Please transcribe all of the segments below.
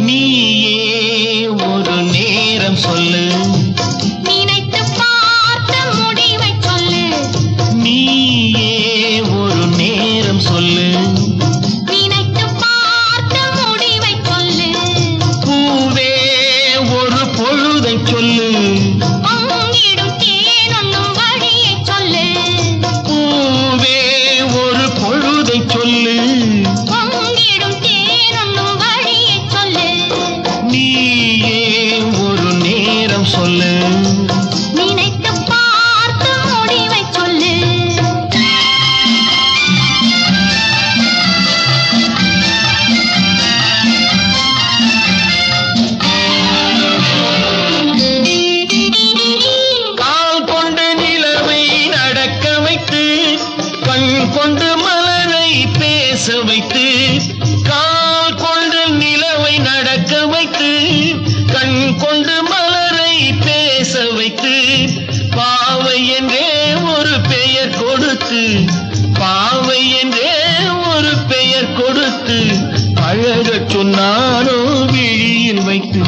நீயே ஒரு நேரம் சொல்லு, நினைத்து பார்த்த முடிவை சொல்லு. நீயே ஒரு நேரம் சொல்லு, நினைத்து பார்த்த முடிவை சொல்லு. பூவே ஒரு பொழுதை சொல்லு, பொங்கிடும் தேனுண்ணும் வழியை சொல்லு. பூவே ஒரு பொழுதை சொல்லு, பொங்கிடும் தேனுண்ணும் வழியை சொல்லு. நீயே ஒரு நேரம் சொல்லு. நினைத்து பார்த்த முடிவை சொல்லு. கால் கொண்டு நிலவை நடக்க வைத்து, கண் கொண்டு மலரை பேச வைத்து, கால் கொண்டு நிலவை நடக்க வைத்து, கண் கொண்டு மலரை பேச வைத்து, பாவை என்றே ஒரு பெயர் கொடுத்து, பாவை என்றே ஒரு பெயர் கொடுத்து, அழகச் சொன்னானோ விழியில் வைத்து.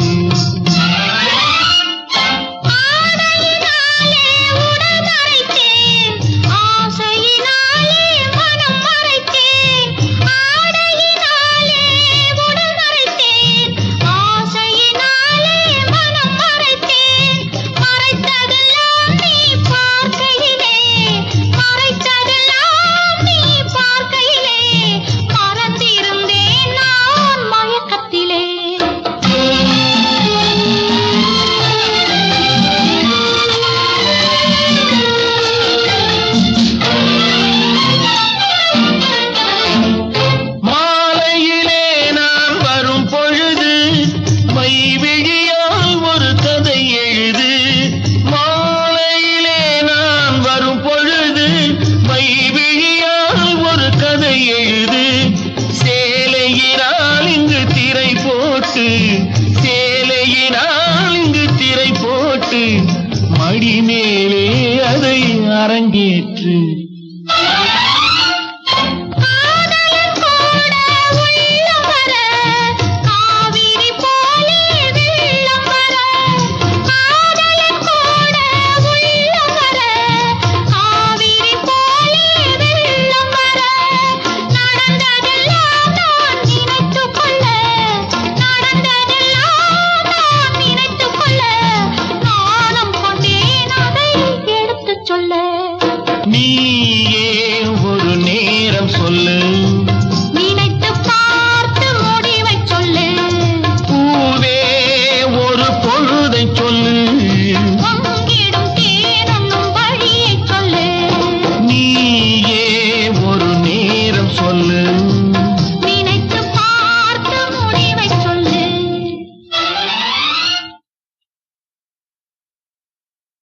ஆடையினாலே உடல் மறைத்தேன், ஆசையினாலே மனம் மறைத்தேன். ஆடையினாலே உடல் மறைத்தேன், ஆசையினாலே மனம் மறைத்தேன். மறைத்ததெல்லாம் நீ பார்க்கையிலே, மறைத்ததெல்லாம் நீ பார்க்கையிலே, மறந்திருந்தேன் நான் மயக்கத்திலே. மாலையிலே நான் வரும் பொழுது, மைவிழியால் ஒரு கதை எழுது. மாலையிலே நான் வரும் பொழுது, மைவிழியால் ஒரு கதை எழுது. சேலையினால் இங்கு திரை போட்டு, சேலையினால் இங்கு திரை போட்டு, மடி மேலே அதை அரங்கேற்று. காதலர் கூட உள்ளம் வர, காவிரி போலே வெள்ளம் வர. காதலர் கூட உள்ளம் வர, காவிரி போலே வெள்ளம் வர. நடந்ததெல்லாம் நான் நினைத்துக் கொள்ள, நடந்ததெல்லாம் நான் நினைத்துக் கொள்ள, நாணம் கொண்டேன் அதை எடுத்துச் சொல்ல. நீயே ஒரு நேரம் சொல்லு,